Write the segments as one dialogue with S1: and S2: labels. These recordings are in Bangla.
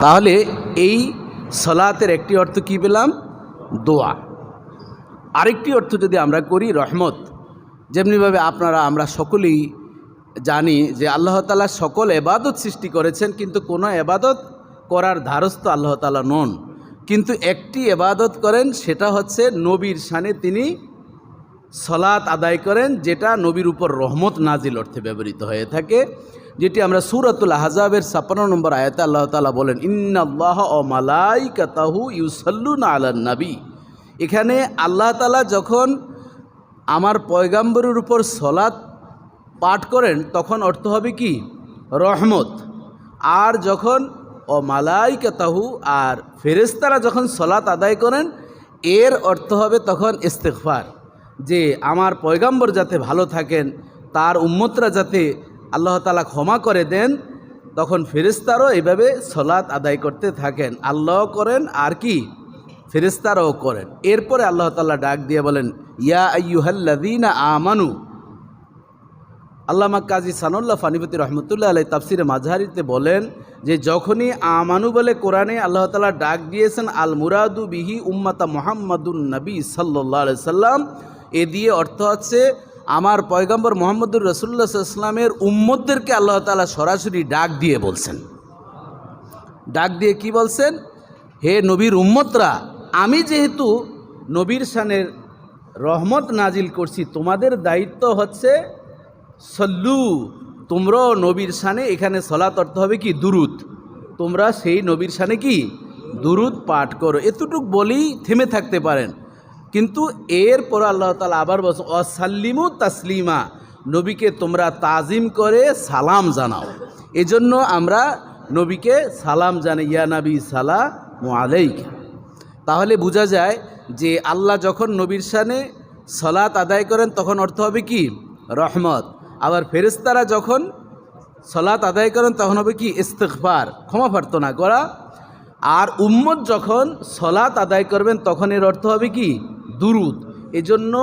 S1: তাহলে এই সলাতের একটি অর্থ কি পেলাম? দোয়া। আরেকটি অর্থ যদি আমরা করি রহমত। যেমনিভাবে আমরা সকলেই জানি যে আল্লাহ তাআলা সকল এবাদত সৃষ্টি করেছেন, কিন্তু কোনো এবাদত করার ধারস্থ আল্লাহ তাআলা নন। কিন্তু একটি এবাদত করেন, সেটা হচ্ছে নবীর শানে তিনি সলাত আদায় করেন, যেটা নবীর উপর রহমত নাজিল অর্থে ব্যবহৃত হয়ে থাকে, যেটি আমরা সূরাতুল আহজাবের ৫৬ নম্বর আয়াতে আল্লাহ তাআলা বলেন, ইন্নাল্লাহা ওয়া মালাইকাতাহু ইউসাল্লুনা আলান নবী। এখানে আল্লাহ তাআলা যখন আমার পয়গাম্বরের উপর সলাত পাঠ করেন তখন অর্থ হবে কি? রহমত। আর যখন ও মালাইকাতাহু আর ফেরেশতারা যখন সলাত আদায় করেন এর অর্থ হবে তখন ইস্তিগফার, যে আমার পয়গাম্বর যাতে ভালো থাকেন, তার উম্মতরা যাতে আল্লাহ তাআলা ক্ষমা করে দেন, তখন ফেরেশতারাও এইভাবে সলাত আদায় করতে থাকেন। আল্লাহ করেন আর কি ফেরেশতারাও করেন। এরপরে আল্লাহ তাআলা ডাক দিয়ে বলেন, ইয়া আইয়ুহাল্লাযীনা আমানু। আল্লামা কাজী সানুল্লাহ ফানিপতি রহমতুল্লাহ আলাইহি তাফসিরে মাঝহারিতে বলেন যে যখনই আমানু বলে কোরআনে আল্লাহ তাআলা ডাক দিয়েছেন, আল মুরাদু বিহি উম্মাতা মুহাম্মাদুন নবী সাল্লাল্লাহু আলাইহি সাল্লাম, এ দিয়ে অর্থ হচ্ছে আমার পয়গম্বর মুহাম্মদুর রাসূলুল্লাহ সাল্লাল্লাহু আলাইহি ওয়াসাল্লামের উম্মতদেরকে আল্লাহ তাআলা সরাসরি ডাক দিয়ে বলছেন। ডাক দিয়ে কি বলছেন? হে নবীর উম্মতরা, আমি যেহেতু নবীর শানের রহমত নাজিল করছি, তোমাদের দায়িত্ব হচ্ছে সল্লু, তোমরাও নবীর শানে, এখানে সলাত অর্থ হবে কি? দুরুদ। তোমরা সেই নবীর শানে কি? দুরুদ পাঠ করো। এতটুক বলেই থেমে থাকতে পারেন, কিন্তু এরপর আল্লাহ তাআলা আবার বলছেন, অসাল্লিমু তাসলিমা, নবীকে তোমরা তাজিম করে সালাম জানাও। এজন্য আমরা নবীকে সালাম জানাই, ইয়া নবী সালামু আলাইকা। তাহলে বোঝা যায় যে আল্লাহ যখন নবীর শানে সলাত আদায় করেন তখন অর্থ হবে কি? রহমত। আবার ফেরেশতারা যখন সলাত আদায় করেন তখন হবে কি? ইস্তিগফার, ক্ষমা প্রার্থনা করা। আর উম্মত যখন সলাত আদায় করবেন তখন এর অর্থ হবে কি? দুরুদ। এজন্য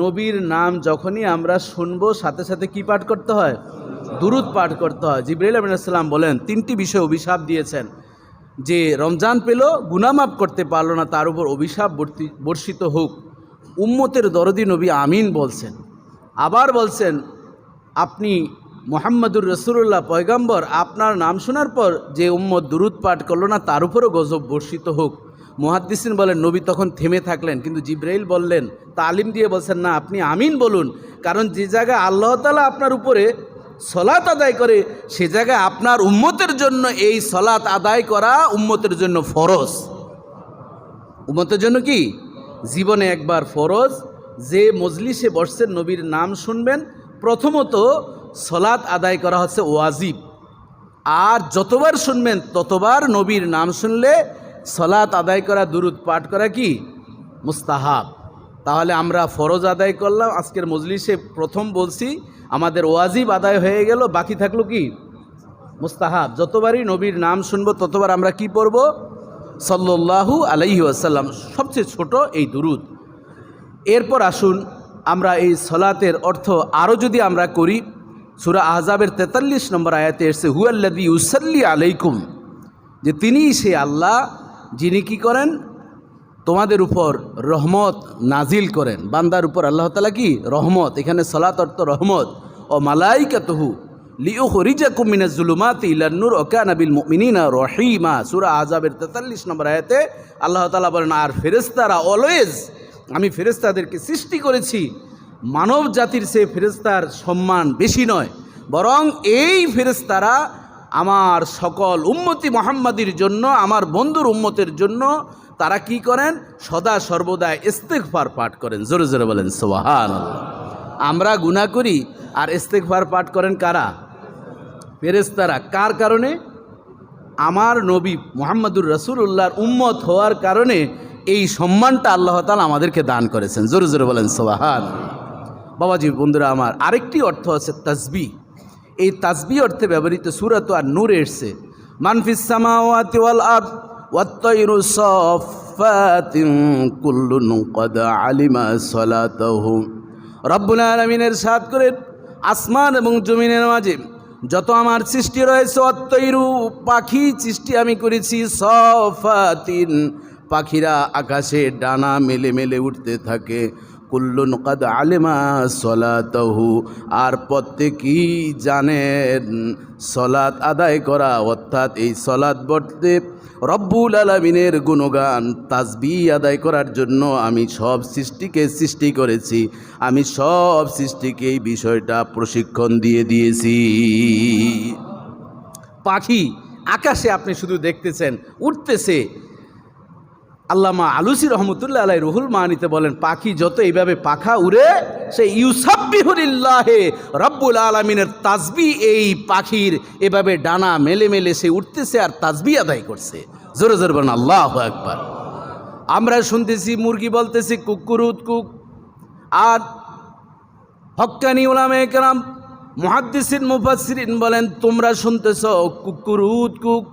S1: নবীর নাম যখনই আমরা শুনবো সাথে সাথে কি পাঠ করতে হয়? দুরুদ পাঠ করতে হয়। জিবরাইল আলাইহিস সালাম বলেন, তিনটি বিষয়ে অভিশাপ দিয়েছেন, যে রমজান পেল গুনাহ মাফ করতে পারলো না, তার উপর অভিশাপ বর্ষিত হোক। উম্মতের দরদি নবী আমিন বলছেন। আবার বলছেন, আপনি মুহাম্মদুর রাসূলুল্লাহ পয়গম্বর, আপনার নাম শোনার পর যে উম্মত দুরুদ পাঠ করলো না তার উপরও গজব বর্ষিত হোক। মুহাদ্দিসিন বলেন নবী তখন থেমে থাকলেন, কিন্তু জিবরাইল বললেন, তালিম দিয়ে বলছেন, না, আপনি আমিন বলুন, কারণ যে জায়গায় আল্লাহ তাআলা আপনার উপরে সলাত আদায় করে সে জায়গায় আপনার উম্মতের জন্য এই সলাত আদায় করা উম্মতের জন্য ফরজ। উম্মতের জন্য কি? জীবনে একবার ফরজ। যে মজলিসে বসছেন নবীর নাম শুনবেন, প্রথমত সলাত আদায় করা হচ্ছে ওয়াজিব। আর যতবার শুনবেন ততবার নবীর নাম শুনলে সলাত আদায় করা, দুরুদ পাঠ করা কি? মুস্তাহাব। তাহলে আমরা ফরজ আদায় করলাম, আজকের মজলিসে প্রথম বলছি, আমাদের ওয়াজিব আদায় হয়ে গেল, বাকি থাকলো কি? মুস্তাহাব। যতবারই নবীর নাম শুনবো ততবার আমরা কি পড়ব? সাল্লাল্লাহু আলাইহি ওয়াসাল্লাম, সবচেয়ে ছোট এই দুরুদ। এরপর আসুন আমরা এই সলাতের অর্থ আরও যদি আমরা করি, সূরা আহজাবের ৪৩ নম্বর আয়াতে এসেছে, হুয়াল্লাযী ইউসাল্লি আলাইকুম, যে তিনিই সে আল্লাহ যিনি কি করেন? তোমাদের উপর রহমত নাজিল করেন। বান্দার উপর আল্লাহ তাআলা কি? রহমত। এখানে সলাত অর্থ রহমত। ও মালাইকাতুহু লিউখরিজাকুম মিনাজ জুলুমাতি ইলান নূর ওয়া কানা বিল মুমিনিনা রহিমা। সূরা আহজাবের ৪৩ নম্বর আয়াতে আল্লাহ তাআলা বলেন, আর ফেরেশতারা অলওয়েজ, আমি ফেরেশতাদেরকে সৃষ্টি করেছি, মানব জাতির সে ফেরেশতার সম্মান বেশি নয়, বরং এই ফেরেশতারা আমার সকল উম্মতি মুহাম্মাদির জন্য, আমার বন্ধুর উম্মতের জন্য তারা কি করেন? সদা সর্বদা ইস্তিগফার পাঠ করেন। জোরে জোরে বলেন সুবহানাল্লাহ। আমরা গুনাহ করি আর ইস্তিগফার পাঠ করেন কারা? ফেরেশতারা। কার কারণে? আমার নবী মুহাম্মদুর রাসূলুল্লাহর উম্মত হওয়ার কারণে এই সম্মানটা আল্লাহ তাআলা আমাদেরকে দান করেছেন। জোরে জোরে বলেন সুবহানাল্লাহ। বাবাজি, বন্ধুরা আমার, আরেকটি অর্থ আছে তাসবিহ। এই তাসবিহ অর্থে ব্যবহৃত সূরাত আন-নূরে এসেছে, মান ফিস সামাওয়াতি ওয়াল আরদ ওয়াত তায়রু সাফফাতিন কুল্লুন ক্বাদ আলিমা সালাতাহু। রব্বুল আলামিন ইরশাদ করেন, আসমান এবং জমিনের মাঝে যত আমার সৃষ্টি রয়েছে অত্তৈরু পাখি সৃষ্টি আমি করেছি সফাতিন, পাখিরা আকাশে ডানা মেলে মেলে উঠতে থাকে। কুল্লুন কাদ আলেমা সলাতহু, আর প্রত্যেকেই জানেন সলাত আদায় করা, অর্থাৎ এই সলাত বলতে রব্বুল আলামিনের গুণগান তাসবিহ আদায় করার জন্য আমি সব সৃষ্টিকে সৃষ্টি করেছি, আমি সব সৃষ্টিকে এই বিষয়টা প্রশিক্ষণ দিয়ে দিয়েছি। পাখি আকাশে আপনি শুধু দেখতেছেন উঠতেছে। আল্লামা আলুসি রহমতুল্লাহ আলাই রুহুল মানিতে বলেন, পাখি যত এইভাবে পাখা উড়ে সে ইউসাব্বিহুলিল্লাহে রব্বুল আলামিনের তাসবিহ এই পাখির এভাবে ডানা মেলে মেলে সে উঠতেছে আর তাসবিহ আদায় করছে। জোরে জোরে বলেন আল্লাহু আকবার। আমরা শুনতেছি মুরগি বলতেছি কুকুরুত কুক, আর হক্কানি উলামায়ে কেরাম মুহাদ্দিসিন মুফাসসিরিন বলেন তোমরা শুনতেছ কুকুরুত কুক,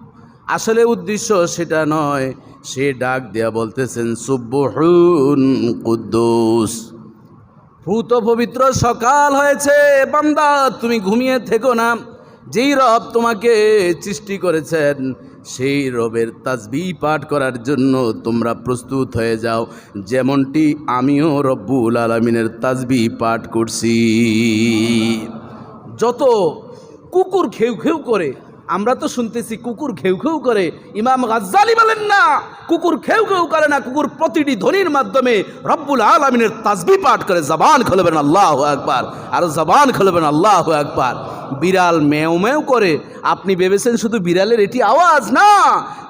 S1: আসলে উদ্দেশ্য সেটা নয়। সে ডাক দেয়া বলতেছেন সুবহুন কুদ্দুস, ভূত পবিত্র সকাল হয়েছে, বান্দা তুমি ঘুমিয়ে থেকো না। যেই রব তোমাকে সৃষ্টি করেছেন সেই রবের তাসবিহ পাঠ করার জন্য তোমরা প্রস্তুত হয়ে যাও, যেমনটি আমিও রব্বুল আলামিনের তাসবিহ পাঠ করছি। যত কুকুর ঘেউ ঘেউ করে, আমরা তো শুনতেছি কুকুর ঘেউ ঘেউ করে, ইমাম গাজ্জালি বলেন না কুকুর ঘেউ ঘেউ করে না, কুকুর প্রতিটি ধ্বনির মাধ্যমে রব্বুল আলামিনের তাসবিহ পাঠ করে। জবান খুলবেন আল্লাহু আকবার, আর জবান খুলবেন আল্লাহু আকবার। বিড়াল মেও মেও করে, আপনি ভেবেছেন শুধু বিড়ালের এটি আওয়াজ? না,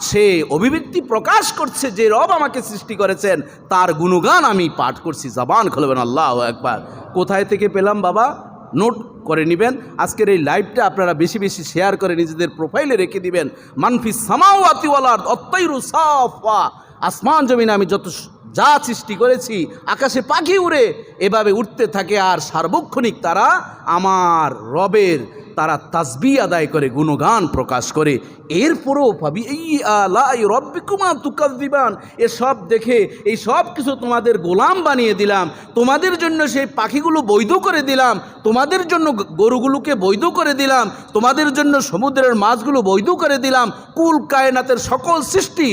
S1: সে অভিব্যক্তি প্রকাশ করছে যে রব আমাকে সৃষ্টি করেছেন তার গুণগান আমি পাঠ করছি। জবান খুলবেন আল্লাহু আকবার। কোথায় থেকে পেলাম বাবা? নোট করে নেবেন। আজকের এই লাইভটা আপনারা বেশি বেশি শেয়ার করে নিজেদের প্রোফাইলে রেখে দিবেন। মানফিস সামাওয়াতি ওয়াল আরদ অত্তাইরু সাফা, আসমান জমিনে আমি যত যা সৃষ্টি করেছি, আকাশে পাখি উড়ে এভাবে উঠতে থাকে আর সার্বক্ষণিক তারা আমার রবের তারা তাসবিহ আদায় করে, গুণগান প্রকাশ করে। এরপরও ভাবি এই আলাই রব্বিকুমা তুকাযযিবান, এসব দেখে এই সব কিছু তোমাদের গোলাম বানিয়ে দিলাম, তোমাদের জন্য সেই পাখিগুলো বৈধ করে দিলাম, তোমাদের জন্য গরুগুলোকে বৈধ করে দিলাম, তোমাদের জন্য সমুদ্রের মাছগুলো বৈধ করে দিলাম, কুল কায়নাতের সকল সৃষ্টি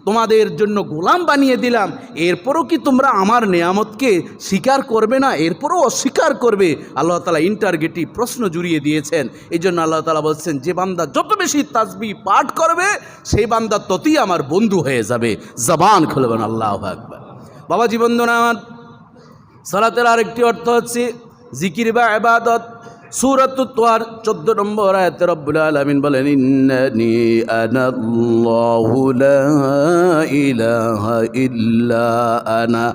S1: তোমাদের জন্য গোলাম বানিয়ে দিলাম। এরপরও কি তোমরা আমার নেয়ামতকে স্বীকার করবে না? এরপরও অস্বীকার করবে? আল্লাহ তাআলা ইন্টারগেটিভ প্রশ্ন জুড়িয়ে দিয়েছেন। এই জন্য আল্লাহ তাআলা বলছেন যে বান্দা যত বেশি তাসবিহ পাঠ করবে সেই বান্দা ততই আমার বন্ধু হয়ে যাবে। জবান খুলবেন আল্লাহু আকবার। বাবা জীবনদান আমার, সালাতের আরেকটি অর্থ হচ্ছে জিকির বা ইবাদত। সূরাতুত তার 14 নম্বর আয়াতে রব্বুল আলামিন বলেন ইন্নানি আনাল্লাহু লা ইলাহা ইল্লা আনা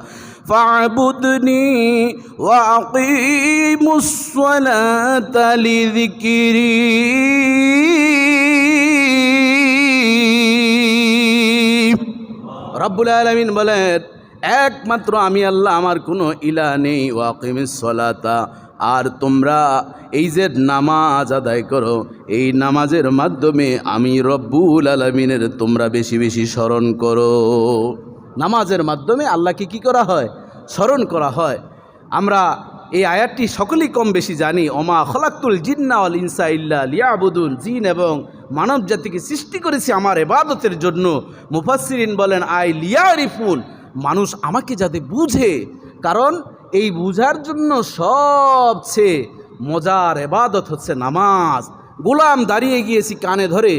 S1: ফা'বুদনি ওয়া আকিমুস সালাতা লিযিকরি। রব্বুল আলামিন বলেন একমাত্র আমি আল্লাহ, আমার কোনো ইলাহ নেই। ওয়া আকিমিস সালাতা, আর তোমরা এই যে নামাজ আদায় করো, এই নামাজের মাধ্যমে আমি রব্বুল আলামিনের তোমরা বেশি বেশি স্মরণ করো। নামাজের মাধ্যমে আল্লাহকে কি করা হয়? স্মরণ করা হয়। আমরা এই আয়াতটি সকলেই কম বেশি জানি, ওমা খলাকতুল জিন্না ওয়াল ইনসা ইল্লা লিয়াবুদুন, জিন এবং মানব জাতিকে সৃষ্টি করেছি আমার ইবাদতের জন্য। মুফাসসিরিন বলেন আই লিয়ারিফুন, মানুষ আমাকে যাতে বুঝে, কারণ এই বুঝার জন্য সবচেয়ে মজার ইবাদত হচ্ছে নামাজ। গোলাম দাঁড়িয়ে গিয়েছি কানে ধরে,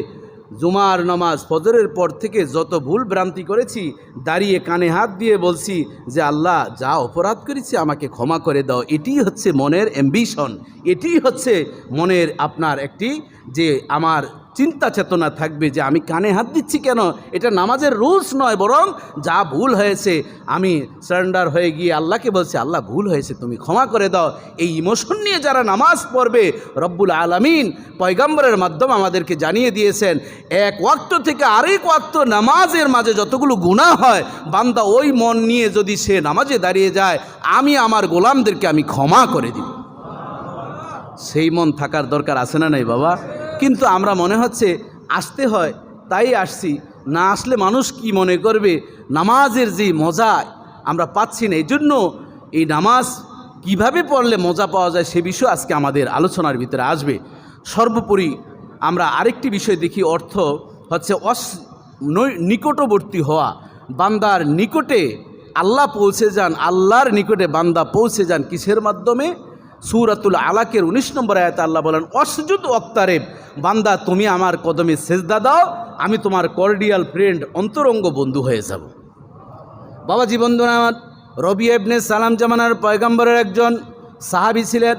S1: জুমার নামাজ ফজরের পর থেকে যত ভুল ভ্রান্তি করেছি দাঁড়িয়ে কানে হাত দিয়ে বলছি যে আল্লাহ যা অপরাধ করেছি আমাকে ক্ষমা করে দাও। এটি হচ্ছে মনের অ্যাম্বিশন, এটি হচ্ছে মনের আপনার একটি যে আমার চিন্তা চেতনা থাকবে যে আমি কানে হাত দিচ্ছি কেন, এটা নামাজের রুলস নয়, বরং যা ভুল হয়েছে আমি সারেন্ডার হয়ে গিয়ে আল্লাহকে বলছি আল্লাহ ভুল হয়েছে তুমি ক্ষমা করে দাও। এই ইমোশন নিয়ে যারা নামাজ পড়বে রব্বুল আলামিন পয়গম্বরের মাধ্যমে আমাদেরকে জানিয়ে দিয়েছেন এক ওয়াক্ত থেকে আরেক ওয়াক্ত নামাজের মাঝে যতগুলো গুনাহ হয় বান্দা ওই মন নিয়ে যদি সে নামাজে দাঁড়িয়ে যায় আমি আমার গোলামদেরকে আমি ক্ষমা করে দিব। সেই মন থাকার দরকার আছে না নাই বাবা? কিন্তু আমরা মনে হচ্ছে আসতে হয় তাই আসছি, না আসলে মানুষ কি মনে করবে, নামাজের যে মজা আমরা পাচ্ছি না। এই জন্য এই নামাজ কিভাবে পড়লে মজা পাওয়া যায় সে বিষয় আজকে আমাদের আলোচনার ভিতরে আসবে। সর্বোপরি আমরা আরেকটি বিষয় দেখি, অর্থ হচ্ছে নিকটবর্তী হওয়া। বান্দার নিকটে আল্লাহ পৌঁছে যান, আল্লাহর নিকটে বান্দা পৌঁছে যান কিসের মাধ্যমে? সূরাতুল আলাকের 19 নম্বর আয়াতে আল্লাহ বলেন, অসজুদ ওয়াক্তারেব, বান্দা তুমি আমার কদমে সেজদা দাও, আমি তোমার কর্ডিয়াল ফ্রেন্ড, অন্তরঙ্গ বন্ধু হয়ে যাব। বাবাজি বন্ধুরা আমার, রবিয়া ইবনে সালাম জামানার পয়গম্বরের একজন সাহাবী ছিলেন।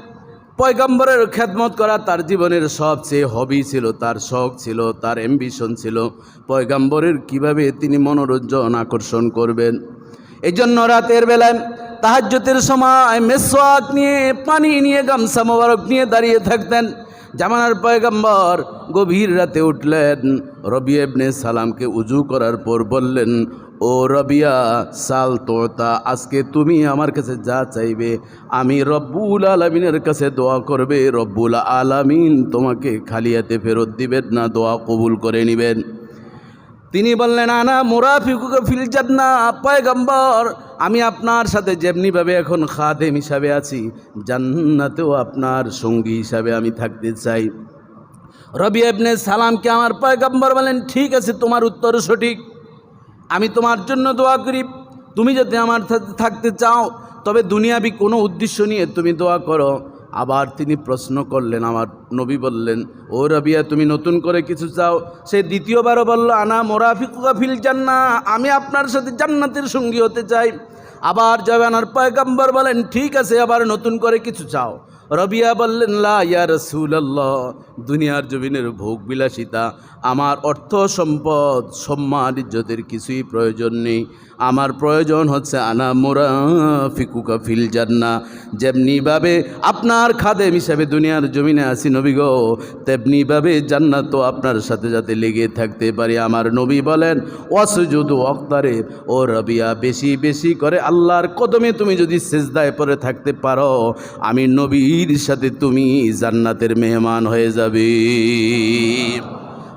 S1: পয়গম্বরের খেদমত করা তার জীবনের সবচেয়ে হবি ছিল, তার শখ ছিল, তার অ্যাম্বিশন ছিল পয়গম্বরের কিভাবে তিনি মনোরঞ্জন আকর্ষণ করবেন। এই জন্য রাতের বেলায় তাহাজ্জুদের সময় মেসওয়াক নিয়ে, পানি নিয়ে, গামছা মোবারক নিয়ে দাঁড়িয়ে থাকতেন। জামানার পয়গম্বর গভীর রাতে উঠলেন, রবিয়া ইবনে সালামকে উজু করার পর বললেন, ও রবিয়া, সাল তোতা, আজকে তুমি আমার কাছে যা চাইবে আমি রব্বুল আলামিনের কাছে দোয়া করবে, রব্বুল আলামিন তোমাকে খালি হাতে ফেরত দিবেন না, দোয়া কবুল করে নেবেন। তিনি বললেন, আনা মুরাফিকুকা ফিল জান্নাহ, পয়গম্বর আমি আপনার সাথে যেমনিভাবে এখন খাদেম হিসাবে আছি, জান্নাতেও আপনার সঙ্গী হিসাবে আমি থাকতে চাই। রবিয়া ইবনে সালামকে আমার পয়গম্বর বলেন, ঠিক আছে, তোমার উত্তর সঠিক, আমি তোমার জন্য দোয়া করি। তুমি যদি আমার সাথে থাকতে চাও তবে দুনিয়াবি কোনো উদ্দেশ্য নিয়ে তুমি দোয়া করো। আবার তিনি প্রশ্ন করলেন, আমার নবী বললেন, ও রবিয়া, তুমি নতুন করে কিছু চাও? সে দ্বিতীয়বারও বলল, আনা মুরাফিকুকা ফিল জান্নাহ, আমি আপনার সাথে জান্নাতের সঙ্গী হতে চাই। আবার জামানার পয়গম্বর বলেন, ঠিক আছে, আবার নতুন করে কিছু চাও? রবিয়া বললেন, লা ইয়া রাসূলুল্লাহ, দুনিয়ার জমিনের ভোগ বিলাসিতা, আমার অর্থ সম্পদ, সম্মান, ইজ্জতের কিছুই প্রয়োজন নেই। আমার প্রয়োজন হচ্ছে আনা মুরাফিকুকা ফিল জান্নাহ, যেমনিভাবে আপনার খাদেম হিসাবে দুনিয়ার জমিনে আসি নবী গো, তেমনিভাবে জান্নাতও আপনার সাথে যাতে লেগে থাকতে পারি। আমার নবী বলেন, ওয়াসজুদ ওয়াক্তারিব, ও রবিয়া, বেশি বেশি করে আল্লাহর কদমে তুমি যদি সিজদায় পড়ে থাকতে পারো, আমি নবীর সাথে তুমি জান্নাতের মেহমান হয়ে যাবে।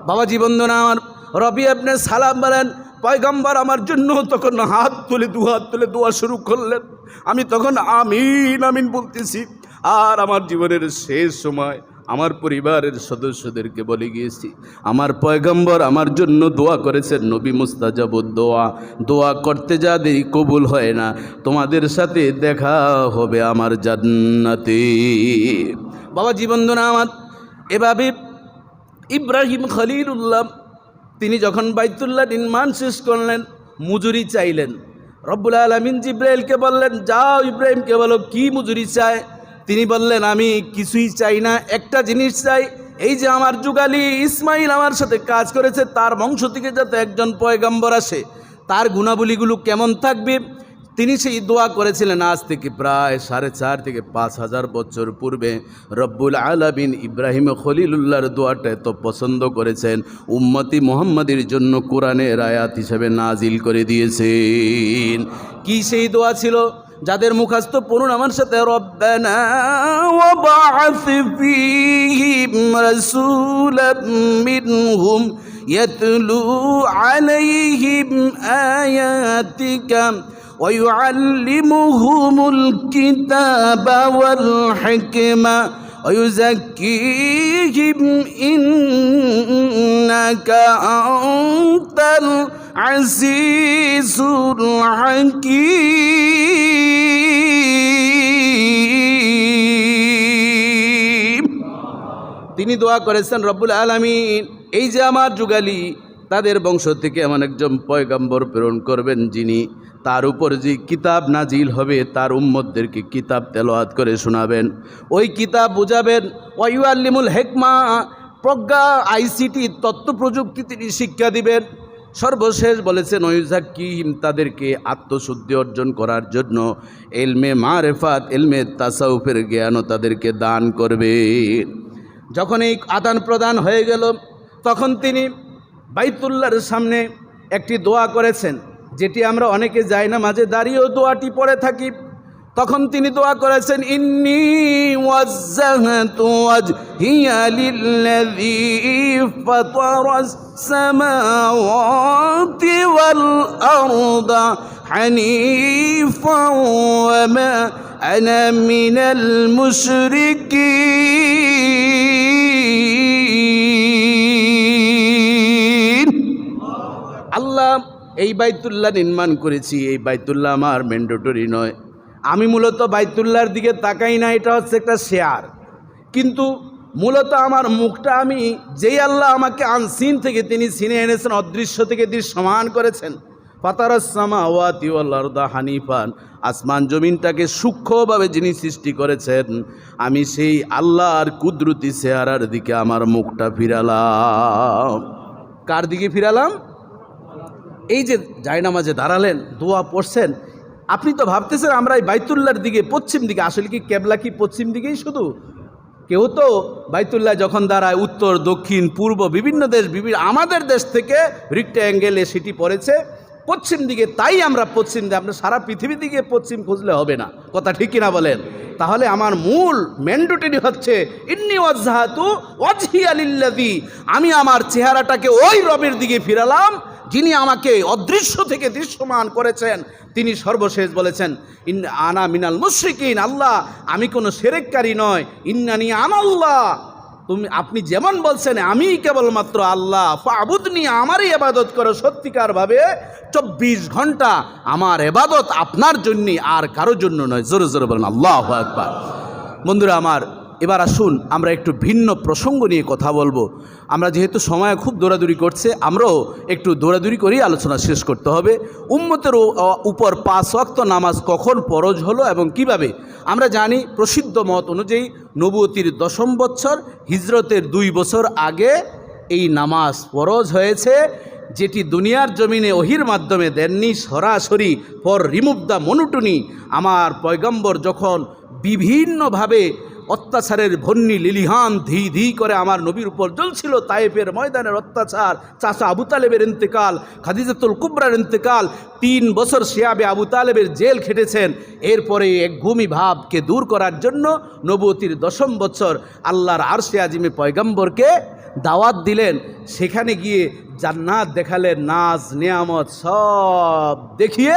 S1: বাবাজি বন্ধুরা আমার, রবিয়া ইবনে সালাম বলেন, পয়গম্বর আমার জন্য তখন হাত তুলে দুহাত তুলে দোয়া শুরু করলেন। আমি তখন আমিন আমিন বলতেছি। আর আমার জীবনের শেষ সময় আমার পরিবারের সদস্যদেরকে বলে গিয়েছি, আমার পয়গম্বর আমার জন্য দোয়া করেছেন, নবী মুস্তাজাবুদ দোয়া, দোয়া করতে যা দেরি কবুল হয় না, তোমাদের সাথে দেখা হবে আমার জান্নাতে। বাবা জীবনদনা আমার, এভাবে ইব্রাহিম খলিলুল্লাহ তিনি যখন বাইতুল্লাহ নির্মাণ শেষ করলেন, মজুরি চাইলেন। রব্বুল আলামিন জিব্রাইলকে বললেন, যাও ইব্রাহিমকে বলো কি মজুরি চায়। তিনি বললেন, আমি কিছুই চাই না, একটা জিনিস চাই, এই যে আমার যুগালি ইসমাইল আমার সাথে কাজ করেছে, তার বংশ থেকে যাতে একজন পয়গম্বর আসে, তার গুণাবলীগুলো কেমন থাকবে। তিনি সেই দোয়া করেছিলেন আজ থেকে প্রায় 4.5 থেকে 5,000 বছর পূর্বে। রব্বুল আলামিন ইব্রাহিম খলিলুল্লাহর দোয়াটা এত পছন্দ করেছেন, উম্মতি মুহাম্মাদের জন্য কোরআনের আয়াত হিসেবে নাজিল করে দিয়েছেন। কি সেই দোয়া ছিল? যাদের মুখস্থ পড়ুন আমার সাথে, রব্বানা ওয়াবআথ ফীহিম রাসূলাম মিনহুম ইয়াতলু আলাইহিম আয়াতিকা ويعلمهم الكتاب والحكمة ويزكيهم إنك أنت العزيز الحكيم। তিনি দোয়া করেছেন, রব্বুল আলামিন এই যে আমার যুগালি, তাদের বংশ থেকে এমন একজন পয়গম্বর প্রেরণ করবেন, যিনি তার উপর যে কিতাব নাজিল হবে তার উম্মতদেরকে কিতাব তেলাওয়াত করে শোনাবেন, ওই কিতাব বুঝাবেন। ওয়াইউআল্লিমুল হিকমা, প্রজ্ঞা, আইসিটি, তথ্য প্রযুক্তি তিনি শিক্ষা দিবেন। সর্বশেষ বলেছেন, ওয়ুযাক্কিহিম, তাদেরকে আত্মশুদ্ধি অর্জন করার জন্য ইলমে মারিফাত, ইলমে তাসাউফের জ্ঞানও তাদেরকে দান করবে। যখন এই আদান প্রদান হয়ে গেল, তখন তিনি বাইতুল্লাহর সামনে একটি দোয়া করেছেন, যেটি আমরা অনেকে যাই না মাঝে দাঁড়িয়েও দোয়াটি পড়ে থাকি। তখন তিনি দোয়া করেছেন, ইন্নী ওয়াজ্জাহতু ওয়াজহিয়া লিল্লাযী ফাতারাস সামাওয়াতি ওয়াল আরদা হানিফান ওয়া মা আনা মিনাল মুশরিকিন। আল্লাহ এই বাইতুল্লাহ নির্মাণ করেছি, এই বাইতুল্লাহ আমার ম্যান্ডেটরি নয়, আমি মূলত বাইতুল্লাহর দিকে তাকাই না, এটা হচ্ছে একটা শেয়ার, কিন্তু মূলত আমার মুখটা আমি যেই আল্লাহ আমাকে আনসিন থেকে তিনি সিনে এনেছেন, অদৃশ্য থেকে দৃশ্যমান করেছেন, ফাতারাস সামাওয়াতি ওয়াল আরদা হানিফান, আসমান জমিনটাকে সূক্ষ্মভাবে যিনি সৃষ্টি করেছেন, আমি সেই আল্লাহর কুদরতি চেহারার দিকে আমার মুখটা ফিরালাম। কার দিকে ফিরালাম? এই যে জায়নামাজে দাঁড়ালেন, দোয়া পড়ছেন, আপনি তো ভাবতেছেন আমরা এই বাইতুল্লাহর দিকে, পশ্চিম দিকে, আসলে কি কেবলা কি পশ্চিম দিকেই শুধু? কেউ তো বাইতুল্লাহ যখন দাঁড়ায় উত্তর দক্ষিণ পূর্ব বিভিন্ন দেশ, আমাদের দেশ থেকে রেক্ট্যাঙ্গেলে সেটি পড়েছে পশ্চিম দিকে, তাই আমরা পশ্চিম দিকে, আপনার সারা পৃথিবী দিকে পশ্চিম খুঁজলে হবে না, কথা ঠিক কিনা বলেন? তাহলে আমার মূল ম্যান্ডেটরি হচ্ছে ইন্নী ওয়াজহাতু ওয়াজহিয়া লিল্লাযী, আমি আমার চেহারাটাকে ওই রবের দিকে ফিরালাম যিনি আমাকে অদৃশ্য থেকে দৃশ্যমান করেছেন। তিনি সর্বশেষ বলেছেন আনা মিনাল মুশরিকিন, আল্লাহ আমি কোনো শিরককারী নয়, ইন্নানি আনাল্লাহ, আপনি যেমন বলছেন আমি কেবলমাত্র আল্লাহ, ফাবুদনি, আমারই ইবাদত করো সত্যিকারভাবে, 24 ঘন্টা আমার ইবাদত আপনার জন্যই, আর কারোর জন্য নয়। জোরে জোরে বলেন আল্লাহু আকবার। বন্ধুরা আমার, এবার আসুন আমরা একটু ভিন্ন প্রসঙ্গ নিয়ে কথা বলবো। আমরা যেহেতু সময় খুব দৌড়াদৌড়ি করছে, আমরাও একটু দৌড়াদৌড়ি করেই আলোচনা শেষ করতে হবে। উম্মতের উপর 5 ওয়াক্ত নামাজ কখন ফরজ হলো এবং কিভাবে? আমরা জানি প্রসিদ্ধ মত অনুযায়ী নবুয়তির 10ম বছর, হিজরতের 2 বছর আগে এই নামাজ ফরজ হয়েছে, যেটি দুনিয়ার জমিনে ওহির মাধ্যমে দেননি, সরাসরি ফর রিমুভ দ্য মনোটনি। আমার পয়গম্বর যখন বিভিন্নভাবে অত্যাচারের ভন্নি লিলিহান ধি ধি করে আমার নবীর উপর জ্বলছিল, তায়েফের ময়দানের অত্যাচার, চাচা আবু তালেবের ইন্তেকাল, খাদিজাতুল কুবরার ইন্তেকাল, 3 বছর শিয়াবে আবু তালেবের জেল খেটেছেন। এরপরে এক ভূমি ভাবকে দূর করার জন্য নবুয়তির 10ম বছর আল্লাহর আরশে আজিমে পয়গম্বরকে দাওয়াত দিলেন, সেখানে গিয়ে জান্নাত দেখালেন, নাজ নিয়ামত সব দেখিয়ে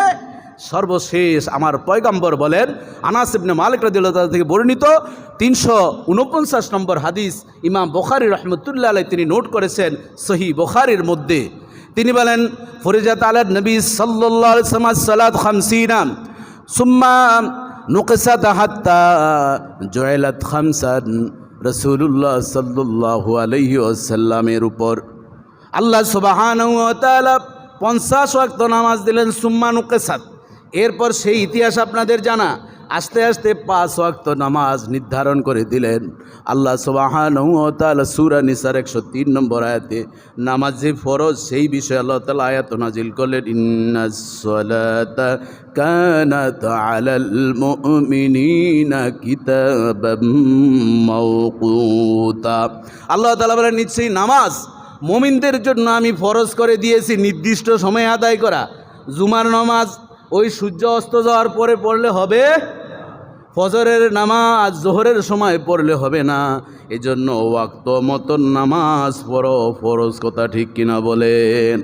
S1: সর্বশেষ আমার পয়গম্বর বলেন, আনাস ইবনে মালিক রাদিয়াল্লাহু তাআলা থেকে বর্ণিত 349 নম্বর হাদিস, ইমাম বুখারী রাহমাতুল্লাহ আলাইহি তিনি নোট করেছেন সহিহ বুখারীর মধ্যে। তিনি বলেন ফরিজাত আলা নবী সাল্লাল্লাহু আলাইহি ওয়াসাল্লাম সালাত 50 সুম্মা নুকসাত হাত্তা জুইলাত 5 রাসূলুল্লাহ সাল্লাল্লাহু আলাইহি ওয়াসাল্লামের উপর আল্লাহ সুবহানাহু ওয়া তাআলা 50 ওয়াক্ত নামাজ দিলেন, সুম্মা নুকসাত। এরপর সেই ইতিহাস আপনাদের জানা, আস্তে আস্তে 5 ওয়াক্ত নামাজ নির্ধারণ করে দিলেন আল্লাহ সুবহানাহু ওয়া তাআলা। সূরা নিসার 103 নম্বর আয়াতে নামাজ যে ফরজ সেই বিষয়ে আল্লাহ তাআলা আয়াত নাজিল করলেন, ইন্নাস সালাতা কানাত আলাল মুমিনিনা কিতাবাম মাওকুতা। আল্লাহ তাআলা বলেন নিশ্চয়ই নামাজ মুমিনদের জন্য আমি ফরজ করে দিয়েছি, নির্দিষ্ট সময়ে আদায় করা। জুমার নামাজ ওই সূর্য অস্ত যাওয়ার পরে পড়লে হবে, ফজরের নামাজ জোহরের সময় পড়লে হবে না। এজন্য ওয়াক্ত মতন নামাজ পড়ো, ফরজ, কথা ঠিক কিনা বলেন?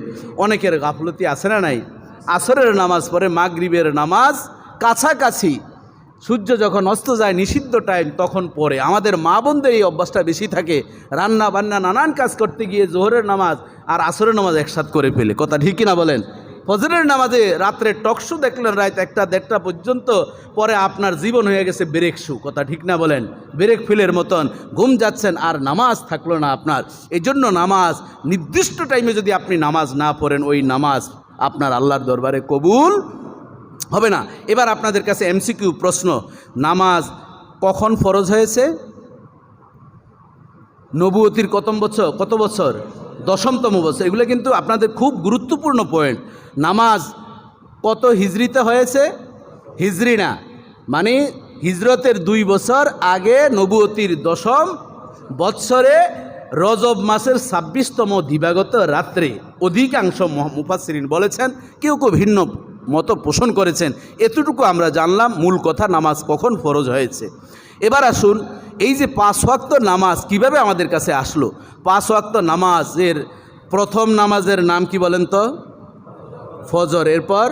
S1: অনেকের গাফলতি আছে না নাই? আসরের নামাজ পড়ে, মাগরিবের নামাজ কাছাকাছি সূর্য যখন অস্ত যায় নিষিদ্ধ টাইম তখন পড়ে। আমাদের মা বোনদের এই অভ্যাসটা বেশি থাকে, রান্না বান্না নানান কাজ করতে গিয়ে জোহরের নামাজ আর আসরের নামাজ একসাথে করে ফেলে, কথা ঠিক কিনা বলেন? ফজরের নামাজে রাত্রে টকশো দেখলেন রাত 1টা পর্যন্ত, পরে আপনার জীবন হয়ে গেছে ব্রেক শু, কথা ঠিক না বলেন? ব্রেক ফিলের মতন ঘুম যাচ্ছেন আর নামাজ থাকলো না আপনার। এই জন্য নামাজ নির্দিষ্ট টাইমে যদি আপনি নামাজ না পড়েন, ওই নামাজ আপনার আল্লাহর দরবারে কবুল হবে না। এবার আপনাদের কাছে এমসিকিউ প্রশ্ন, নামাজ কখন ফরজ হয়েছে? নবুয়তির কত বছর? 10তম বছর। এগুলো কিন্তু আপনাদের খুব গুরুত্বপূর্ণ পয়েন্ট। নামাজ কত হিজরিতে হয়েছে? হিজরি না, মানে হিজরতের 2 বছর আগে নবুয়তির 10ম বৎসরে রজব মাসের 26তম দিবাগত রাত্রে। অধিকাংশ মুফাসসিরিন বলেছেন, কেউ কেউ ভিন্ন মত পোষণ করেছেন। এতটুকু আমরা জানলাম মূল কথা, নামাজ কখন ফরজ হয়েছে। এবার আসুন, এই যে 5 ওয়াক্ত নামাজ কিভাবে আমাদের কাছে আসলো? 5 ওয়াক্ত নামাজের প্রথম নামাজের নাম কি বলেন তো? ফজর। এরপর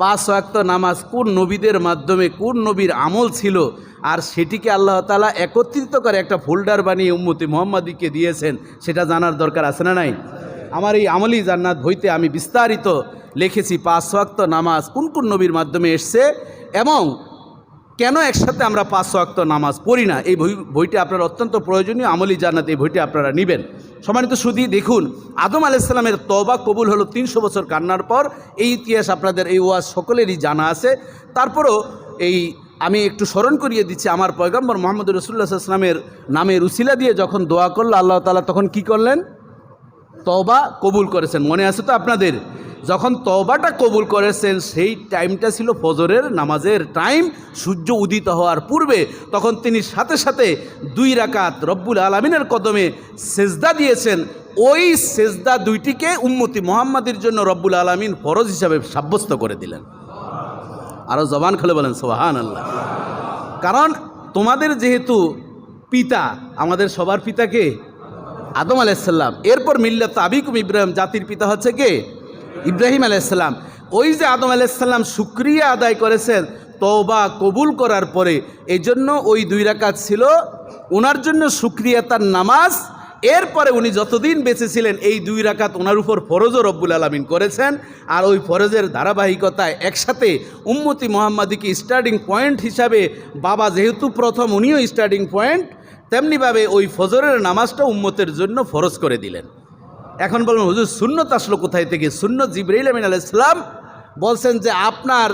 S1: 5 ওয়াক্ত নামাজ কোন নবীদের মাধ্যমে কোন নবীর আমল ছিল, আর সেটিকে আল্লাহ তাআলা একত্রিত করে একটা ফোল্ডার বানিয়ে উম্মতি মুহাম্মাদিকে দিয়েছেন, সেটা জানার দরকার আছে না নাই? আমার এই আমলি জান্নাত বইতে আমি বিস্তারিত লিখেছি 5 ওয়াক্ত নামাজ কোন কোন নবীর মাধ্যমে এসছে এবং কেন একসাথে আমরা 5 ওয়াক্ত নামাজ পড়ি না। এই বইটা আপনার অত্যন্ত প্রয়োজনীয়, আমলি জান্নাত এই বইটা আপনারা নেবেন। সম্মানিত সুধী, দেখুন আদম আলাইহিস সালামের তওবা কবুল হলো 300 বছর কান্নার পর। এই ইতিহাস আপনাদের এই ওয়াজ সকলেরই জানা আছে। তারপরও এই আমি একটু স্মরণ করিয়ে দিচ্ছি, আমার পয়গম্বর মুহাম্মদ রাসূলুল্লাহ সাল্লাল্লাহু আলাইহি ওয়াসাল্লামের নামের উসিলা দিয়ে যখন দোয়া করলো আল্লাহ তাআলা তখন কি করলেন? তওবা কবুল করেছেন। মনে আছে তো আপনাদের? যখন তওবাটা কবুল করেছেন সেই টাইমটা ছিল ফজরের নামাজের টাইম, সূর্য উদিত হওয়ার পূর্বে। তখন তিনি সাথে সাথে 2 রাকাত রব্বুল আলামিনের কদমে সেজদা দিয়েছেন। ওই সেজদা 2টিকে উম্মতি মুহাম্মাদের জন্য রব্বুল আলামিন ফরজ হিসাবে সাব্যস্ত করে দিলেন। আরও জবান খুলে বলেন সুবহানাল্লাহ। কারণ তোমাদের যেহেতু পিতা, আমাদের সবার পিতাকে আদম আলাইহিস সালাম, এরপর মিল্লাত আবিকুম ইব্রাহিম, জাতির পিতা হচ্ছে কে? ইব্রাহিম আলাইহিস সালাম। ওই যে আদম আলাইহিস সালাম শুকরিয়া আদায় করেছেন তওবা কবুল করার পরে, এই জন্য ওই 2 রাকাত ছিল ওনার জন্য শুকরিয়া তার নামাজ। এরপরে উনি যতদিন বেঁচে ছিলেন এই 2 রাকাত ওনার উপর ফরজও রব্বুল আলামিন করেছেন। আর ওই ফরজের ধারাবাহিকতায় একসাথে উম্মতি মুহাম্মাদিকে স্টার্টিং পয়েন্ট হিসাবে, বাবা যেহেতু প্রথম উনিও স্টার্টিং পয়েন্ট, তেমনিভাবে ওই ফজরের নামাজটা উম্মতের জন্য ফরজ করে দিলেন। এখন বলুন হুজুর সুন্নত আসলো কোথায় থেকে? সুন্নত জিবরাইল আমিন আলাইহিস সালাম বলছেন যে আপনার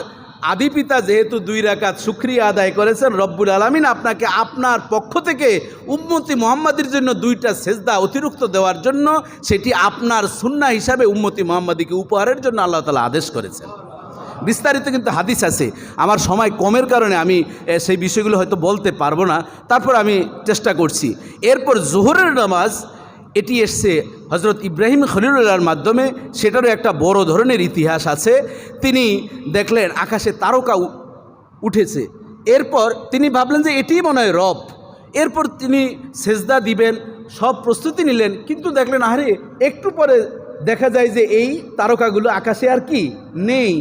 S1: আদি পিতা যেহেতু 2 রাকাত শুকরিয়া আদায় করেছেন, রব্বুল আলামিন আপনাকে আপনার পক্ষ থেকে উম্মতি মুহাম্মাদির জন্য 2টা সেজদা অতিরিক্ত দেওয়ার জন্য, সেটি আপনার সুন্নাহ হিসাবে উম্মতি মুহাম্মাদিকে উপহারের জন্য আল্লাহ তাআলা আদেশ করেছেন। বিস্তারিত কিন্তু হাদিস আছে, আমার সময় কমের কারণে আমি সেই বিষয়গুলো হয়তো বলতে পারবো না, তারপর আমি চেষ্টা করছি। এরপর জোহরের নামাজ এটি এসছে হজরত ইব্রাহিম খলিলুল্লাহর মাধ্যমে, সেটারও একটা বড় ধরনের ইতিহাস আছে। তিনি দেখলেন আকাশে তারকা উঠেছে, এরপর তিনি ভাবলেন যে এটিই মনে হয় রব। এরপর তিনি সেজদা দিবেন, সব প্রস্তুতি নিলেন, কিন্তু দেখলেন আরে একটু পরে দেখা যায় যে এই তারকাগুলো আকাশে আর কি নেই।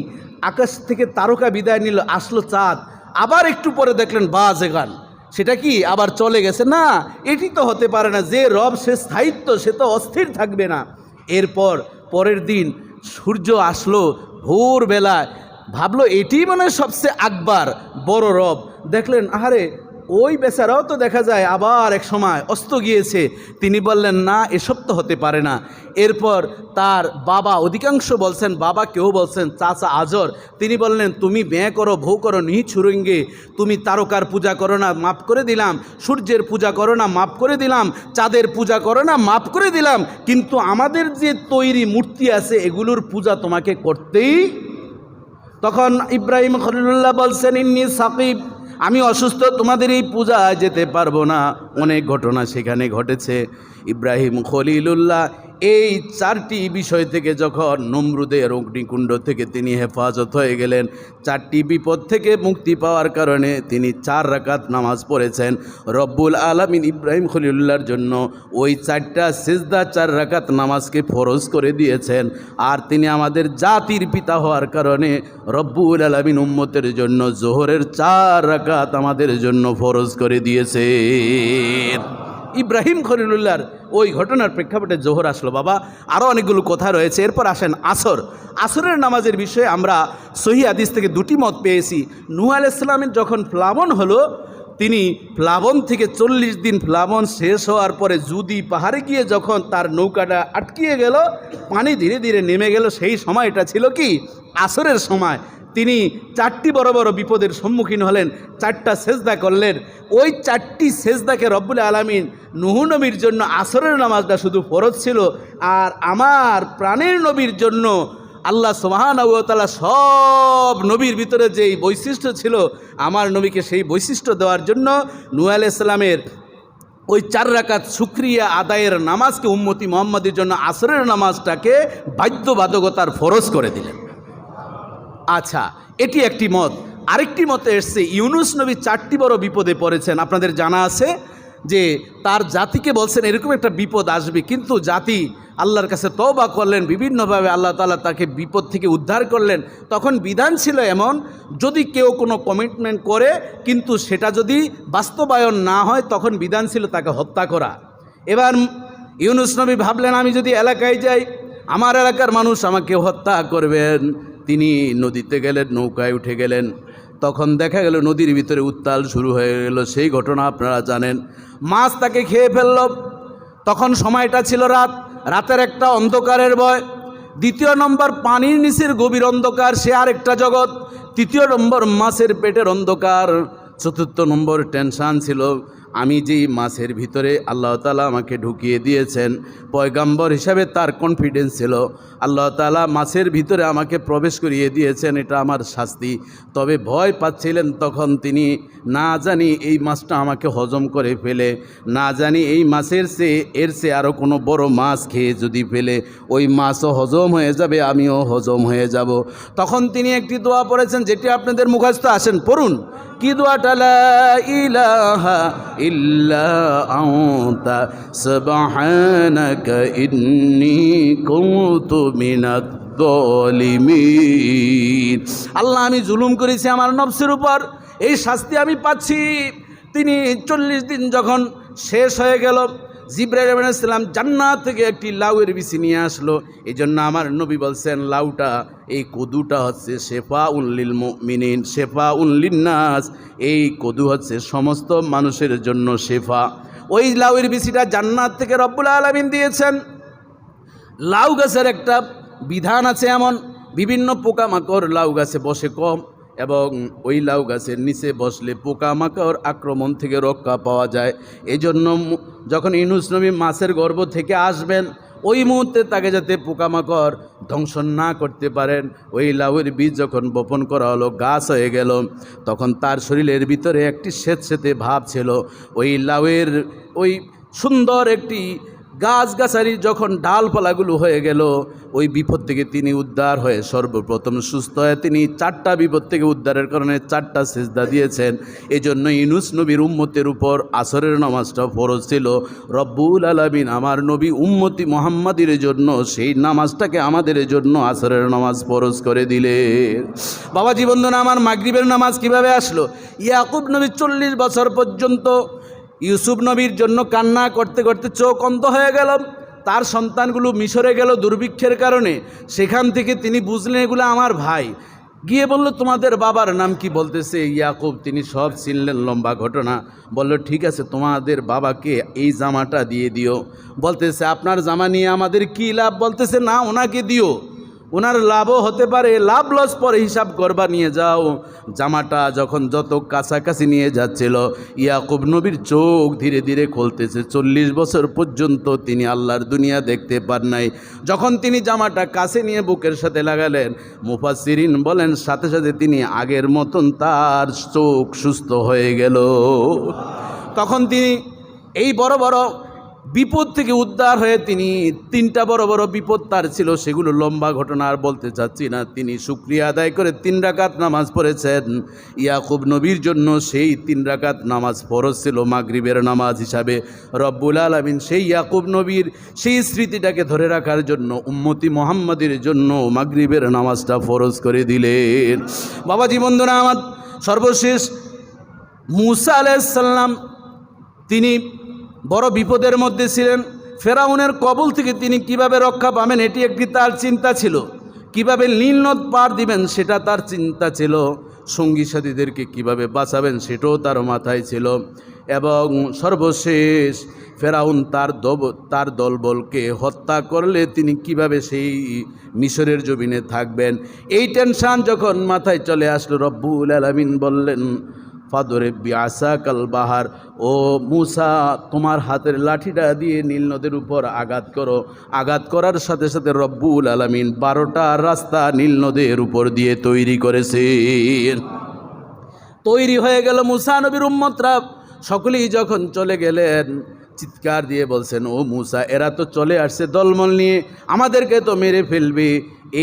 S1: আকাশ থেকে তারকা বিদায় নিল, আসলো চাঁদ। আবার একটু পরে দেখলেন বাজেগান, সেটা কি আবার চলে গেছে। না, এটি তো হতে পারে না, যে রব সে স্থায়িত্ব, সে তো অস্থির থাকবে না। এরপর পরের দিন সূর্য আসলো ভোরবেলায়, ভাবলো এটি মানে সবচেয়ে আকবার বড় রব। দেখলেন আহারে ওই বেচারাও তো দেখা যায় আবার এক সময় অস্ত গিয়েছে। তিনি বললেন না, এসব তো হতে পারে না। এরপর তার বাবা, অধিকাংশ বলছেন বাবা, কেউ বলছেন চাচা আজর, তিনি বললেন তুমি ব্যয় করো, ভৌ করো, নিহি ছুরঙ্গে, তুমি তারকার পূজা করো না, মাফ করে দিলাম। সূর্যের পূজা করো না, মাফ করে দিলাম। চাঁদের পূজা করো না, মাফ করে দিলাম। কিন্তু আমাদের যে তৈরি মূর্তি আছে এগুলোর পূজা তোমাকে করতেই। তখন ইব্রাহিম খলিলুল্লাহ বলছেন ইন্নী সাকিব, আমি অসুস্থ, তোমাদের এই পূজা যেতে পারবো না। অনেক ঘটনা সেখানে ঘটেছে। ইব্রাহিম খলিলুল্লাহ এই 4টি বিষয় থেকে যখন নমরুদের অগ্নিকুণ্ড থেকে তিনি হেফাজত হয়ে গেলেন, 4টি বিপদ থেকে মুক্তি পাওয়ার কারণে তিনি 4 রাকাত নামাজ পড়েছেন। রব্বুল আলামিন ইব্রাহিম খলিলুল্লাহর জন্য ওই 4টা সিজদা 4 রাকাত নামাজকে ফরজ করে দিয়েছেন। আর তিনি আমাদের জাতির পিতা হওয়ার কারণে রব্বুল আলামিন উম্মতের জন্য জোহরের 4 রাকাত আমাদের জন্য ফরজ করে দিয়েছেন। ইব্রাহিম খলিলুল্লাহর ওই ঘটনার প্রেক্ষাপটে জোহর আসলো বাবা। আরও অনেকগুলো কথা রয়েছে। এরপর আসেন আসর। আসরের নামাজের বিষয়ে আমরা সহিহ হাদিস থেকে 2টি মত পেয়েছি। নূহ আলাইহিস সালামের যখন প্লাবন হলো, তিনি প্লাবন থেকে 40 দিন প্লাবন শেষ হওয়ার পরে জুদি পাহাড়ে গিয়ে যখন তার নৌকাটা আটকিয়ে গেল, পানি ধীরে ধীরে নেমে গেল, সেই সময়টা ছিল কি আসরের সময়। তিনি 4টি বড় বড় বিপদের সম্মুখীন হলেন, 4টা সেজদা করলেন। ওই 4টি সেজদাকে রব্বুল আলামিন নূহ নবীর জন্য আসরের নামাজটা শুধু ফরজ ছিল, আর আমার প্রাণের নবীর জন্য আল্লাহ সুবহানাহু ওয়া তাআলা সব নবীর ভিতরে যেই বৈশিষ্ট্য ছিল, আমার নবীকে সেই বৈশিষ্ট্য দেওয়ার জন্য নূহ আলাইহিস সালামের ওই 4 রাকাত শুকরিয়া আদায়ের নামাজকে উম্মতি মুহাম্মাদের জন্য আসরের নামাজটাকে বাধ্যবাধকতার ফরজ করে দিলেন। আচ্ছা, এটি একটি মত। আরেকটি মতে এসছে ইউনুস নবী 4টি বড় বিপদে পড়েছেন। আপনাদের জানা আছে যে তার জাতিকে বলছেন এরকম একটা বিপদ আসবে, কিন্তু জাতি আল্লাহর কাছে তওবা করলেন, বিভিন্নভাবে আল্লাহ তাআলা তাকে বিপদ থেকে উদ্ধার করলেন। তখন বিধান ছিল এমন, যদি কেউ কোনো কমিটমেন্ট করে কিন্তু সেটা যদি বাস্তবায়ন না হয়, তখন বিধান ছিল তাকে হত্যা করা। এবার ইউনূস নবী ভাবলেন, আমি যদি এলাকায় যাই, আমার এলাকার মানুষ আমাকে হত্যা করবেন। তিনি নদীতে গেলেন, নৌকায় উঠে গেলেন। তখন দেখা গেল নদীর ভিতরে উত্তাল শুরু হয়ে গেল, সেই ঘটনা আপনারা জানেন। মাছ তাকে খেয়ে ফেলল। তখন সময়টা ছিল রাত, রাতের একটা অন্ধকারের ভয়। দ্বিতীয় নম্বর পানির নিচের গভীর অন্ধকার, সে আরেকটা জগৎ। তৃতীয় নম্বর মাছের পেটের অন্ধকার। চতুর্থ নম্বর টেনশান ছিল, আমি যেই মাছের ভিতরে আল্লাহ তাআলা আমাকে ঢুকিয়ে দিয়েছেন, পয়গাম্বর হিসাবে তার কনফিডেন্স ছিল, আল্লাহ তাআলা মাছের ভিতরে আমাকে প্রবেশ করিয়ে দিয়েছেন, এটা আমার শাস্তি। তবে ভয় পাচ্ছিলেন তখন তিনি, না জানি এই মাছটা আমাকে হজম করে ফেলে, না জানি এই মাছের এর চেয়ে আরও কোনো বড় মাছ খেয়ে যদি ফেলে, ওই মাছও হজম হয়ে যাবে, আমিও হজম হয়ে যাব। তখন তিনি একটি দোয়া পড়েছেন, যেটি আপনাদের মুখস্থ, আসেন পড়ুন। কি দোয়াটা? লা ইলাহা ইল্লা আনতা সুবহানাকা ইন্নী কুনতু মিনাজ জালিমিন। আল্লাহ, আমি জুলুম করেছি আমার নফসের উপর, এই শাস্তি আমি পাচ্ছি। তিনি 40 দিন যখন শেষ হয়ে গেল, জিবরাইল আলাইহিস সালাম জান্নাত থেকে একটি লাউয়ের বিচি নিয়ে আসলো। এই জন্য আমার নবী বলছেন, লাউটা, এই কদুটা হচ্ছে শেফাউল লিল মুমিনিন শেফাউল লিন্নাস, এই কদু হচ্ছে সমস্ত মানুষের জন্য শেফা। ওই লাউয়ের বিচিটা জান্নাত থেকে রব্বুল আলামিন দিয়েছেন। লাউ গাছের একটা বিধান আছে এমন, বিভিন্ন পোকামাকড় লাউ গাছে বসে কম, এবং ওই লাউ গাছের নিচে বসলে পোকামাকড় আক্রমণ থেকে রক্ষা পাওয়া যায়। এই জন্য যখন ইউনূস নবী মাছের গর্ভ থেকে আসবেন, ওই মুহূর্তে তাকে যাতে পোকামাকড় ধ্বংস না করতে পারেন, ওই লাউয়ের বীজ যখন বপন করা হলো, গাছ হয়ে গেল, তখন তার শরীরের ভিতরে একটি স্যাঁতস্যাঁতে ভাব ছিল। ওই লাউয়ের ওই সুন্দর একটি গাছগাছালি যখন ডালপালাগুলো হয়ে গেল, ওই বিপদ থেকে তিনি উদ্ধার হয়ে সর্বপ্রথম সুস্থ হয়ে তিনি 4টা বিপদ থেকে উদ্ধারের কারণে 4টা সিজদা দিয়েছেন। এই জন্য ইউনূস নবীর উম্মতের উপর আসরের নামাজটা ফরজ ছিল। রব্বুল আলামিন আমার নবী উম্মতি মুহাম্মাদের জন্য সেই নামাজটাকে আমাদের জন্য আসরের নামাজ ফরজ করে দিলেন। বাবাজি বন্ধুরা, আমার মাগরিবের নামাজ কিভাবে আসলো? ইয়াকুব নবী 40 বছর পর্যন্ত ইউসুফ নবীর জন্য কান্না করতে করতে চোখ অন্ধ হয়ে গেল। তার সন্তানগুলো মিশরে গেল দুর্ভিক্ষের কারণে। সেখান থেকে তিনি বুঝলেন এগুলো আমার ভাই। গিয়ে বলল, তোমাদের বাবার নাম কি? বলতেছে ইয়াকুব। তিনি সব চিনলেন, লম্বা ঘটনা। বলল, ঠিক আছে, তোমাদের বাবাকে এই জামাটা দিয়ে দিও। বলতেছে, আপনার জামা নিয়ে আমাদের কি লাভ? বলতেছে, না, ওনাকে দিও, ওনার লাভও হতে পারে, লাভ লস পরে হিসাব করবা, নিয়ে যাও। জামাটা যখন যত কাছাকাছি নিয়ে যাচ্ছিল, ইয়াকুব নবীর চোখ ধীরে ধীরে খুলতেছে। 40 বছর পর্যন্ত তিনি আল্লাহর দুনিয়া দেখতে পান নাই। যখন তিনি জামাটা কাছে নিয়ে বুকের সাথে লাগালেন, মুফাসসিরিন বলেন সাথে সাথে তিনি আগের মতন তার চোখ সুস্থ হয়ে গেল। তখন তিনি এই বড় বড় বিপদ থেকে উদ্ধার হয়ে, তিনি 3টা বড় বড় বিপদ তার ছিল, সেগুলো লম্বা ঘটনা আর বলতে চাচ্ছি না। তিনি শুকরিয়া আদায় করে 3 রাকাত নামাজ পড়েছেন। ইয়াকুব নবীর জন্য সেই 3 রাকাত নামাজ ফরজ ছিল মাগরিবের নামাজ হিসাবে। রব্বুল আলামিন সেই ইয়াকুব নবীর সেই স্মৃতিটাকে ধরে রাখার জন্য উম্মতি মুহাম্মাদের জন্য মাগরিবের নামাজটা ফরজ করে দিলেন। বাবাজি বন্ধুরা আমার, সর্বশেষ মূসা আলাইহিস সালাম, তিনি বড় বিপদের মধ্যে ছিলেন। ফেরাউনের কবল থেকে তিনি কিভাবে রক্ষা পাবেন, এটি একটি তার চিন্তা ছিল। কিভাবে নীল নদ পার দিবেন, সেটা তার চিন্তা ছিল। সঙ্গী সাথীদেরকে কিভাবে বাঁচাবেন, সেটাও তার মাথায় ছিল। এবং সর্বশেষ ফেরাউন তার দলবলকে হত্যা করলে তিনি কিভাবে সেই মিশরের জমিনে থাকবেন, এই টেনশন যখন মাথায় চলে আসলো, রব্বুল আলামিন বললেন, ফাদরিব বিআসাকাল বাহার, ও মূসা, তোমার হাতের লাঠিটা দিয়ে নীল নদের উপর আঘাত করো। আঘাত করার সাথে সাথে রব্বুল আলামিন 12টা রাস্তা নীল নদের উপর দিয়ে তৈরি করেছেন। তৈরি হয়ে গেল। মূসা নবীর উম্মতরা সকলেই যখন চলে গেলেন, চিৎকার দিয়ে বলছেন, ও মূসা, এরা তো চলে আসছে দলমল নিয়ে, আমাদেরকে তো মেরে ফেলবে।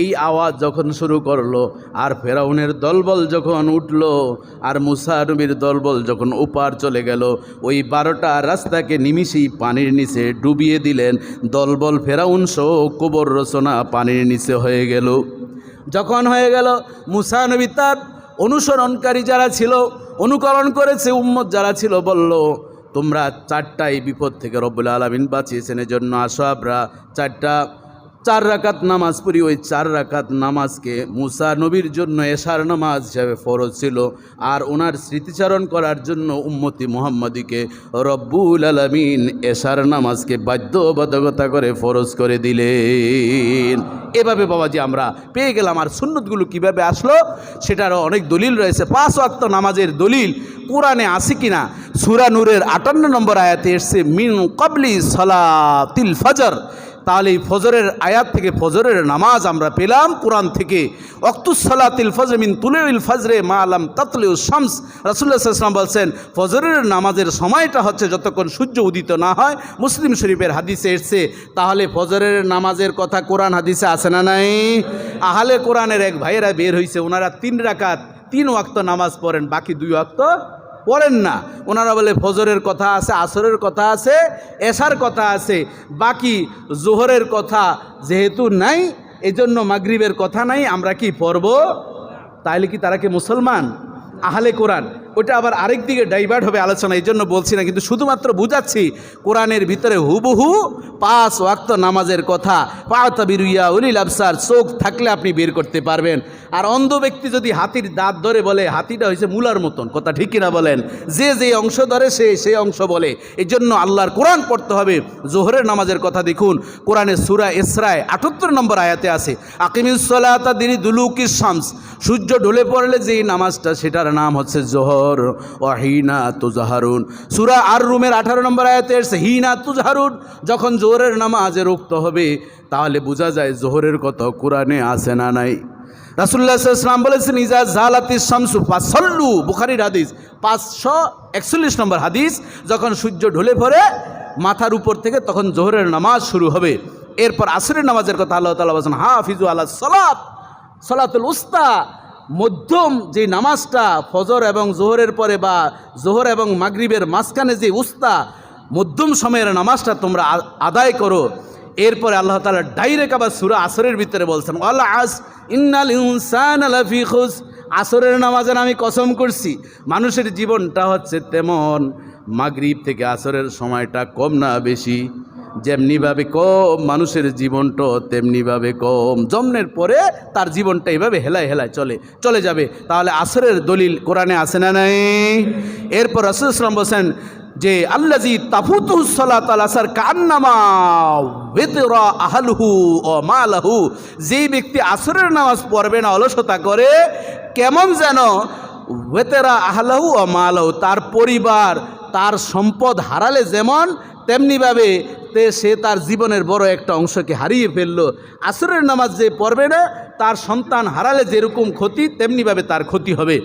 S1: এই আওয়াজ যখন শুরু করলো, আর ফেরাউনের দলবল যখন উঠল, আর মুসা নবীর দলবল যখন ওপার চলে গেল, ওই 12টা রাস্তাকে নিমিষেই পানির নিচে ডুবিয়ে দিলেন। দলবল ফেরাউন সহ কবর রচনা পানির নিচে হয়ে গেল। যখন হয়ে গেল, মুসা নবী তার অনুসরণকারী যারা ছিল, অনুকরণ করেছে উম্মত যারা ছিল, বলল তোমরা 4টাই বিপদ থেকে রব্বুল আলামিন বাঁচিয়েছেন, এজন্য আসো আমরা 4 রাকাত নামাজ পড়ি। ওই 4 রাকাত নামাজকে মুসা নবীর জন্য এশার নামাজ হিসাবে ফরজ ছিল, আর ওনার স্মৃতিচারণ করার জন্য উম্মতি মুহাম্মাদিকে রব্বুল আলামিন এশার নামাজকে বাধ্যবাধকতা করে ফরজ করে দিলেন। এভাবে বাবাজি আমরা পেয়ে গেলাম। আর সুন্নতগুলো কিভাবে আসলো সেটারও অনেক দলিল রয়েছে। 5 ওয়াক্ত নামাজের দলিল কোরআনে আছে কিনা, সূরা নূরের 58 নম্বর আয়াতে এসেছে মিন ক্বাবলি সালাতিল ফজর। তাহলে এই ফজরের আয়াত থেকে ফজরের নামাজ আমরা পেলাম কোরআন থেকে। ওয়াক্তুস সালাতিল ফজর মিন তুলুইল ফজরে মা লাম তাতলিউ শামস। রাসূলুল্লাহ সাল্লাল্লাহু আলাইহি ওয়াসাল্লাম বলছেন ফজরের নামাজের সময়টা হচ্ছে যতক্ষণ সূর্য উদিত না হয়। মুসলিম শরীফের হাদিসে এসেছে। তাহলে ফজরের নামাজের কথা কোরআন হাদিসে আছে না নাই? আহলে কোরআনের এক ভাইয়েরা বের হয়েছে, ওনারা 3 রাকাত 3 ওয়াক্ত নামাজ পড়েন, বাকি 2 ওয়াক্ত পড়েন না। ওনারা বলে ফজরের কথা আছে, আসরের কথা আছে, এশার কথা আছে, বাকি জোহরের কথা যেহেতু নাই, এজন্য মাগরিবের কথা নাই, আমরা কি পড়ব? তাইলে কি তারা কি মুসলমান? আহলে কোরআন। ওটা আবার আরেক দিকে ডাইভার্ট হবে আলোচনা, এই জন্য বলছি না, কিন্তু শুধুমাত্র বুঝাচ্ছি কোরআনের ভিতরে হুবহু 5 ওয়াক্ত নামাজের কথা। ফাতাবিরুয়া উলিল আবসার, চোখ থাকলে আপনি বের করতে পারবেন। আর অন্ধ ব্যক্তি যদি হাতির দাঁত ধরে বলে হাতিটা হয়েছে মূলার মতন, কথা ঠিক কিনা বলেন? যে যে অংশ ধরে সেই অংশ বলে। এই জন্য আল্লাহর কোরআন পড়তে হবে। জোহরের নামাজের কথা দেখুন, কোরআনের সূরা ইসরায় 78 নম্বর আয়াতে আছে আকিমিস সালাতা দিলুকিস শামস। সূর্য ঢলে পড়লে যেই নামাজটা, সেটার নাম হচ্ছে জোহর। ওয়াহিনা তুজহারুন। সূরা আর রুমের 18 নম্বর আয়াতে এসেছে হিনা তুজহারুন। যখন জোহরের নামাজে রুখতে হবে, তাহলে বোঝা যায় জোহরের কথা কোরআনে আছে না নাই? রাসূলুল্লাহ সাল্লাল্লাহু আলাইহি ওয়াসাল্লাম বলেছেন ইজা জালাতিস শামসু ফাসাল্লু, বুখারীর হাদিস 541 নম্বর হাদিস। যখন সূর্য ঢলে পড়ে মাথার উপর থেকে, তখন জোহরের নামাজ শুরু হবে। এরপর আসরের নামাজের কথা আল্লাহ তাআলা বলেছেন হাফিজু আলা সালাত, সালাতুল উস্তা, মধ্যম যে নামাজটা ফজর এবং জোহরের পরে বা জোহর এবং মাগরিবের মাঝখানে যে উস্তা মধ্যম সময়ের নামাজটা তোমরা আদায় করো। এরপরে আল্লাহ তাআলা ডাইরেক্ট আবার সূরা আসরের ভিতরে বলছেন ওয়াল আস ইন্নাল ইনসানা লাফি খুস। আসরের নামাজের আমি কসম করছি, মানুষের জীবনটা হচ্ছে তেমন, মাগরিব থেকে আসরের সময়টা কম না বেশি? যেমনিভাবে কম মানুষের জীবনটা তেমনিভাবে কম। জন্মের পরে তার জীবনটা এইভাবে হেলায় হেলায় চলে যাবে। তাহলে আসরের দলিল কোরআনে আছে না নাই? এরপর রাসূল সাল্লাল্লাহু আলাইহি ওয়াসাল্লাম বলেছেন যে আল্লাযী তাফুতুহু সালাতুল আসর কান্নামা ওয়াতরা আহলুহু ওয়া মালাহু। যেই ব্যক্তি আসরের নামাজ পড়বে না, অলসতা করে, কেমন যেন ওয়াতরা আহলুহু ওয়া মালাহু, তার পরিবার তার সম্পদ হারালে যেমন, তেমনিভাবে সে তার জীবনের বড় একটা অংশকে হারিয়ে ফেললো। আসরের নামাজ যে পড়বে না, তার সন্তান হারালে যেরকম ক্ষতি, তেমনিভাবে তার ক্ষতি হবে।